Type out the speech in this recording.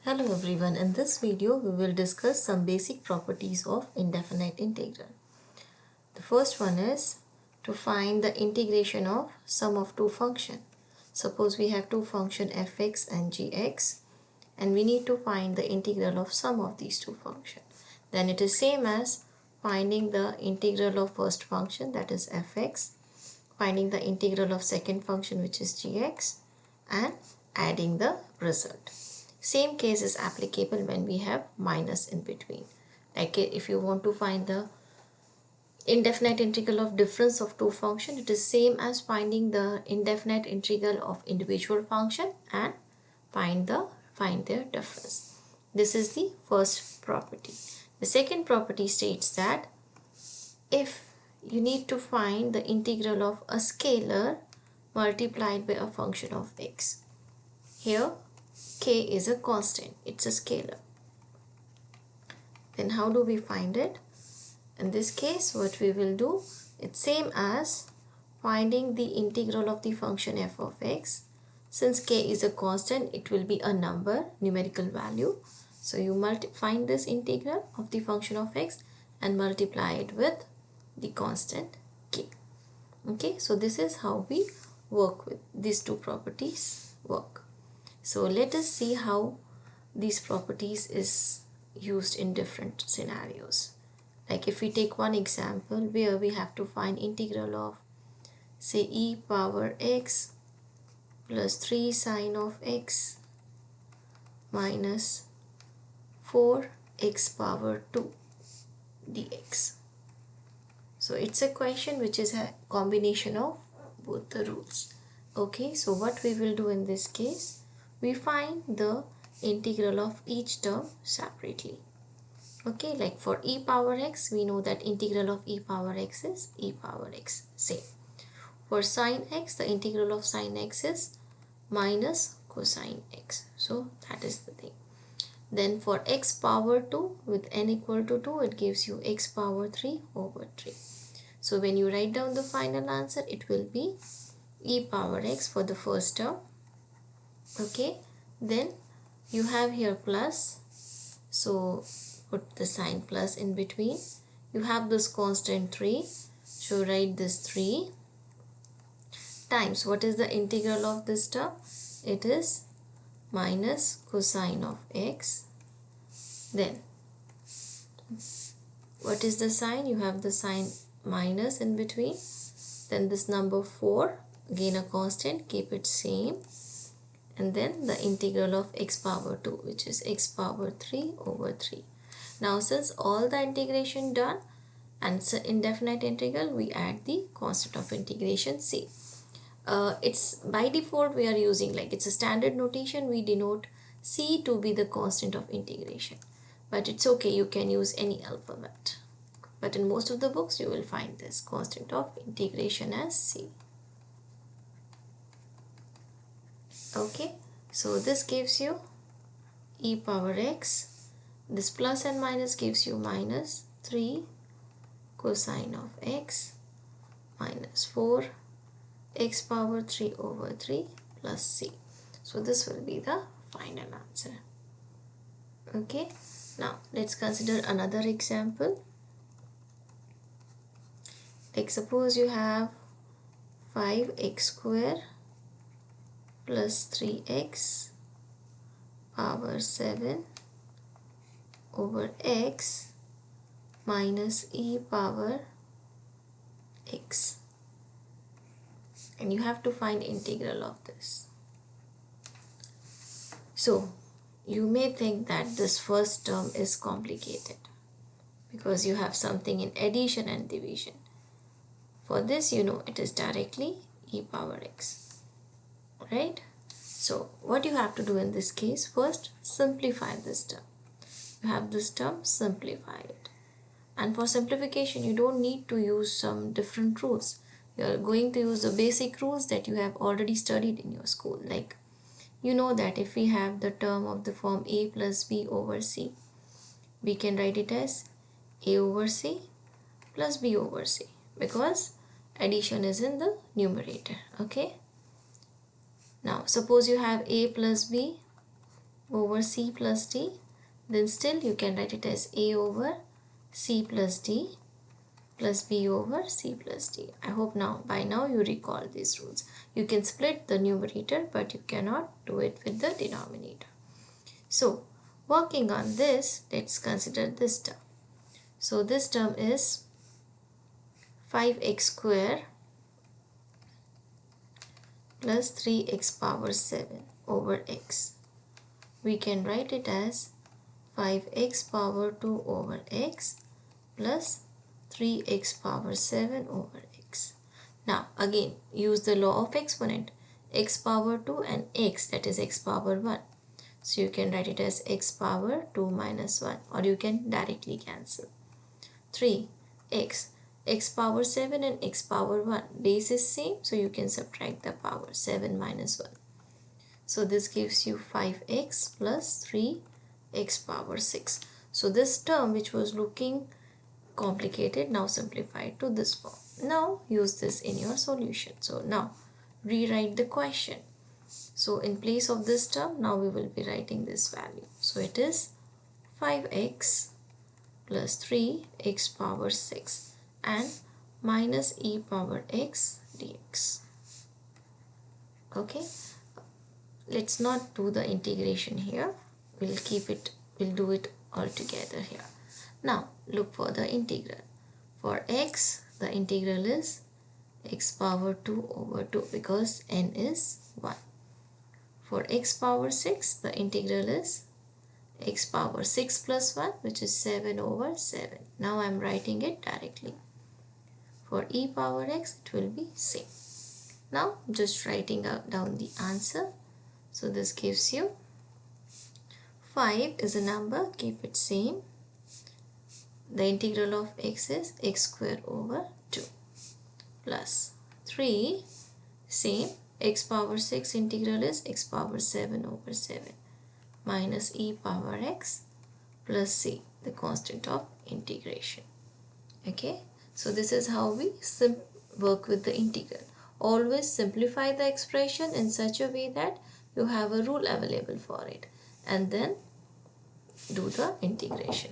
Hello everyone, in this video we will discuss some basic properties of indefinite integral. The first one is to find the integration of sum of two functions. Suppose we have two functions fx and gx and we need to find the integral of sum of these two functions. Then it is same as finding the integral of first function, that is fx, finding the integral of second function, which is gx, and adding the result. Same case is applicable when we have minus in between. Like if you want to find the indefinite integral of difference of two functions, it is same as finding the indefinite integral of individual function and find their difference. This is the first property. The second property states that if you need to find the integral of a scalar multiplied by a function of x. Here k is a constant, it's a scalar. Then how do we find it? In this case, what we will do, it's same as finding the integral of the function f of x. Since k is a constant, it will be a number, numerical value. So you find this integral of the function of x and multiply it with the constant k. Okay, so this is how we work with these two properties work. So let us see how these properties is used in different scenarios. Like if we take one example where we have to find integral of say e power x plus 3 sine of x minus 4x power 2 dx. So it's a question which is a combination of both the rules. Okay, so what we will do in this case, we find the integral of each term separately. Okay, like for e power x, we know that integral of e power x is e power x, same. For sine x, the integral of sine x is minus cosine x. So that is the thing. Then for x power 2 with n equal to 2, it gives you x power 3 over 3. So when you write down the final answer, it will be e power x for the first term. Okay, then you have here plus, so put the sign plus in between. You have this constant 3, so write this 3 times, what is the integral of this term? It is minus cosine of x. Then what is the sign? You have the sign minus in between. Then this number 4, again a constant, keep it same. And then the integral of x power 2, which is x power 3 over 3. Now since all the integration done and it's an indefinite integral, we add the constant of integration c. It's by default we are using, like it's a standard notation, we denote c to be the constant of integration. But it's okay, you can use any alphabet. But in most of the books you will find this constant of integration as c. Okay, so this gives you e power x. This plus and minus gives you minus 3 cosine of x minus 4 x power 3 over 3 plus c. So this will be the final answer. Okay, now let's consider another example. Like suppose you have 5x square plus 3x power 7 over x minus e power x, and you have to find integral of this. So you may think that this first term is complicated because you have something in addition and division. For this, you know, it is directly e power x, right? So what you have to do in this case, first simplify this term. You have this term, simplify it. And for simplification, you don't need to use some different rules. You are going to use the basic rules that you have already studied in your school. Like, you know that if we have the term of the form a plus b over c, we can write it as a over c plus b over c, because addition is in the numerator. Okay, now suppose you have a plus b over c plus d, then still you can write it as a over c plus d plus b over c plus d. I hope by now you recall these rules. You can split the numerator, but you cannot do it with the denominator. So working on this, let's consider this term. So this term is 5x square plus 3x power 7 over x. We can write it as 5x power 2 over x plus 3x power 7 over x. Now again use the law of exponent, x power 2 and x, that is x power 1. So you can write it as x power 2 minus 1, or you can directly cancel. 3x, x power 7 and x power 1, base is same, so you can subtract the power, 7 minus 1. So this gives you 5x plus 3x power 6. So this term which was looking complicated now simplified to this form. Now use this in your solution. So now rewrite the question. So in place of this term, now we will be writing this value. So it is 5x plus 3x power 6 and minus e power x dx. Okay, let's not do the integration here. We'll do it all together here. Now look for the integral. For x, the integral is x power 2 over 2 because n is 1. For x power 6, the integral is x power 6 plus 1, which is 7 over 7. Now I am writing it directly. For e power x, it will be same. Now just writing down the answer. So this gives you 5 is a number, keep it same. The integral of x is x square over 2 plus 3, same, x power 6 integral is x power 7 over 7 minus e power x plus c, the constant of integration. Okay, so this is how we work with the integral. Always simplify the expression in such a way that you have a rule available for it, and then do the integration.